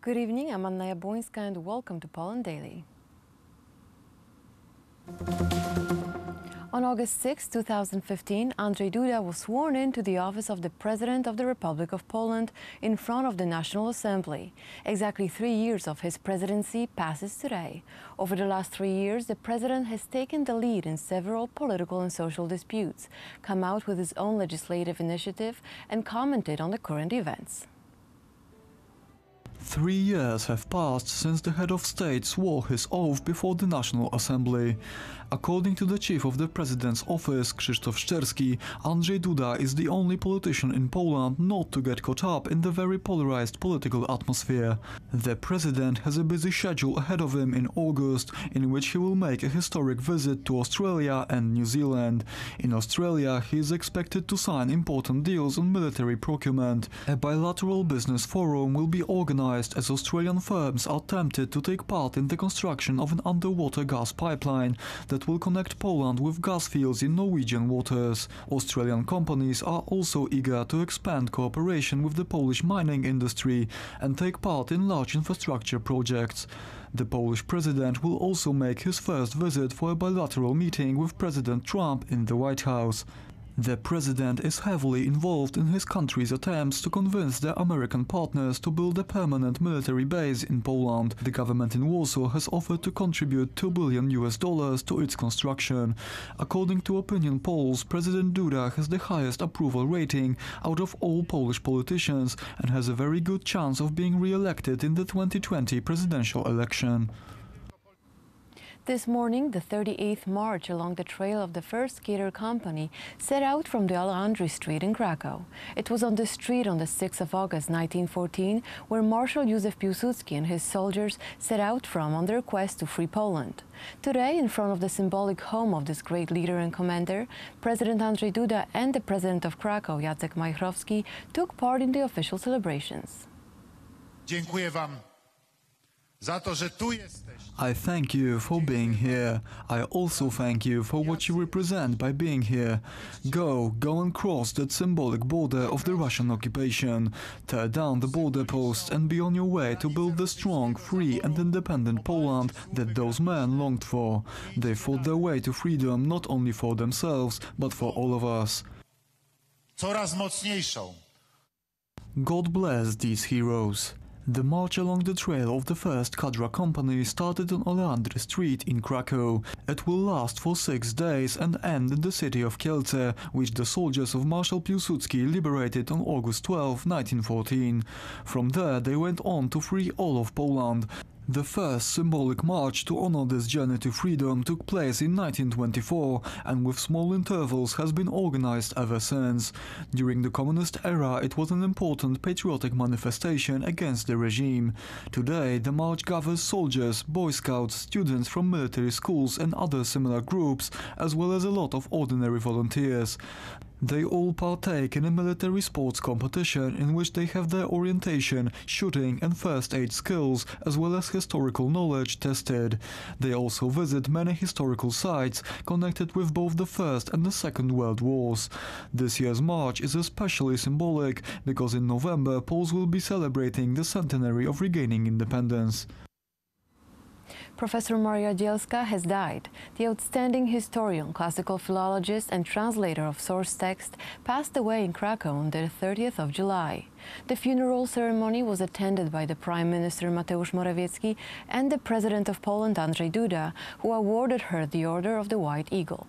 Good evening, I'm Anna Jabłońska and welcome to Poland Daily. On August 6, 2015, Andrzej Duda was sworn into the office of the President of the Republic of Poland in front of the National Assembly. Exactly 3 years of his presidency passes today. Over the last 3 years, the President has taken the lead in several political and social disputes, come out with his own legislative initiative and commented on the current events. 3 years have passed since the head of state swore his oath before the National Assembly. According to the chief of the president's office, Krzysztof Szczerski, Andrzej Duda is the only politician in Poland not to get caught up in the very polarized political atmosphere. The president has a busy schedule ahead of him in August, in which he will make a historic visit to Australia and New Zealand. In Australia, he is expected to sign important deals on military procurement. A bilateral business forum will be organized as Australian firms are tempted to take part in the construction of an underwater gas pipeline that will connect Poland with gas fields in Norwegian waters. Australian companies are also eager to expand cooperation with the Polish mining industry and take part in large infrastructure projects. The Polish president will also make his first visit for a bilateral meeting with President Trump in the White House. The president is heavily involved in his country's attempts to convince their American partners to build a permanent military base in Poland. The government in Warsaw has offered to contribute $2 billion to its construction. According to opinion polls, President Duda has the highest approval rating out of all Polish politicians and has a very good chance of being re-elected in the 2020 presidential election. This morning, the 38th march along the trail of the first skater company set out from the Alejandro Street in Krakow. It was on the street on the 6th of August 1914 where Marshal Józef Piłsudski and his soldiers set out from on their quest to free Poland. Today, in front of the symbolic home of this great leader and commander, President Andrzej Duda and the President of Krakow, Jacek Majchrowski, took part in the official celebrations. Dziękuję wam za to, że tu jesteście. I thank you for being here. I also thank you for what you represent by being here. Go and cross that symbolic border of the Russian occupation. Tear down the border posts and be on your way to build the strong, free and independent Poland that those men longed for. They fought their way to freedom not only for themselves, but for all of us. Coraz mocniejszą. God bless these heroes. The march along the trail of the first cadre company started on Alejandro Street in Krakow. It will last for 6 days and end in the city of Kielce, which the soldiers of Marshal Piłsudski liberated on August 12, 1914. From there they went on to free all of Poland. The first symbolic march to honor this journey to freedom took place in 1924 and with small intervals has been organized ever since. During the communist era it was an important patriotic manifestation against the regime. Today the march gathers soldiers, Boy Scouts, students from military schools and other similar groups, as well as a lot of ordinary volunteers. They all partake in a military sports competition in which they have their orientation, shooting and first aid skills, as well as historical knowledge tested. They also visit many historical sites connected with both the First and the Second World Wars. This year's march is especially symbolic because in November Poles will be celebrating the centenary of regaining independence. Professor Maria Dzielska has died. The outstanding historian, classical philologist and translator of source text passed away in Krakow on the 30th of July. The funeral ceremony was attended by the Prime Minister Mateusz Morawiecki and the President of Poland Andrzej Duda, who awarded her the Order of the White Eagle.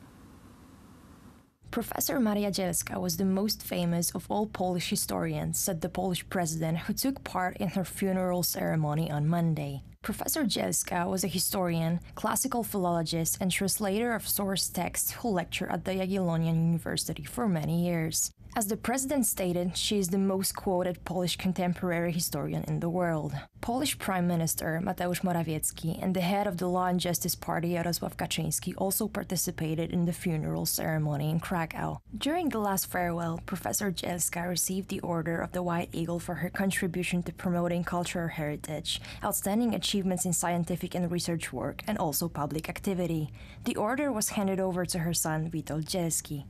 Professor Maria Dzielska was the most famous of all Polish historians, said the Polish president, who took part in her funeral ceremony on Monday. Professor Dzielska was a historian, classical philologist, and translator of source texts who lectured at the Jagiellonian University for many years. As the president stated, she is the most quoted Polish contemporary historian in the world. Polish Prime Minister Mateusz Morawiecki and the head of the Law and Justice Party Jarosław Kaczyński also participated in the funeral ceremony in Krakow. During the last farewell, Professor Dzielska received the Order of the White Eagle for her contribution to promoting cultural heritage, outstanding achievements in scientific and research work, and also public activity. The order was handed over to her son Witold Dzielski.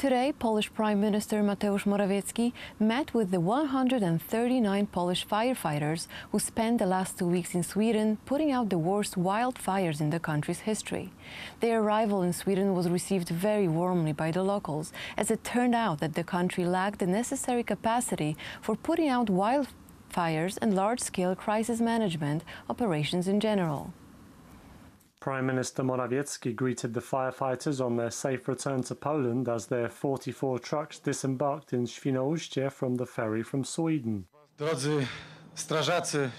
Today, Polish Prime Minister Mateusz Morawiecki met with the 139 Polish firefighters who spent the last 2 weeks in Sweden putting out the worst wildfires in the country's history. Their arrival in Sweden was received very warmly by the locals, as it turned out that the country lacked the necessary capacity for putting out wildfires and large-scale crisis management operations in general. Prime Minister Morawiecki greeted the firefighters on their safe return to Poland as their 44 trucks disembarked in Świnoujście from the ferry from Sweden. Drodzy strażacy,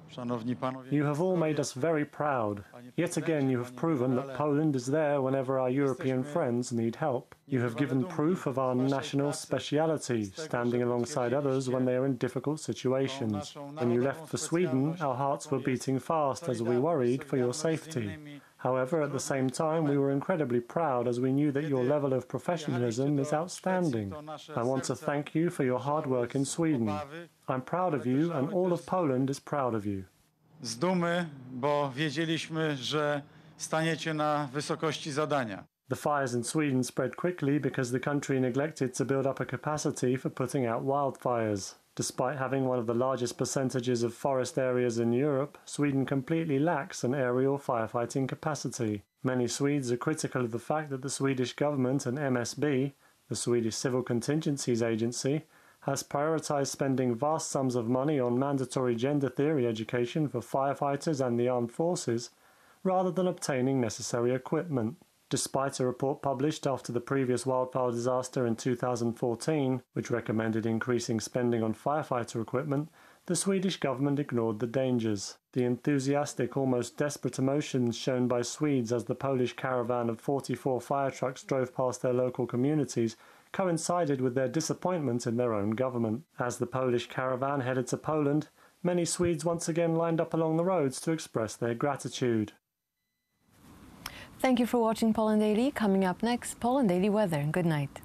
szanowni panowie, you have all made us very proud. Yet again you have proven that Poland is there whenever our European friends need help. You have given proof of our national speciality, standing alongside others when they are in difficult situations. When you left for Sweden, our hearts were beating fast as we worried for your safety. However, at the same time, we were incredibly proud as we knew that your level of professionalism is outstanding. I want to thank you for your hard work in Sweden. I'm proud of you and all of Poland is proud of you. Z dumy, bo wiedzieliśmy, że staniecie na wysokości zadania. The fires in Sweden spread quickly because the country neglected to build up a capacity for putting out wildfires. Despite having one of the largest percentages of forest areas in Europe, Sweden completely lacks an aerial firefighting capacity. Many Swedes are critical of the fact that the Swedish government and MSB, the Swedish Civil Contingencies Agency, has prioritized spending vast sums of money on mandatory gender theory education for firefighters and the armed forces, rather than obtaining necessary equipment. Despite a report published after the previous wildfire disaster in 2014, which recommended increasing spending on firefighter equipment, the Swedish government ignored the dangers. The enthusiastic, almost desperate emotions shown by Swedes as the Polish caravan of 44 fire trucks drove past their local communities coincided with their disappointment in their own government. As the Polish caravan headed to Poland, many Swedes once again lined up along the roads to express their gratitude. Thank you for watching Poland Daily. Coming up next, Poland Daily weather. Good night.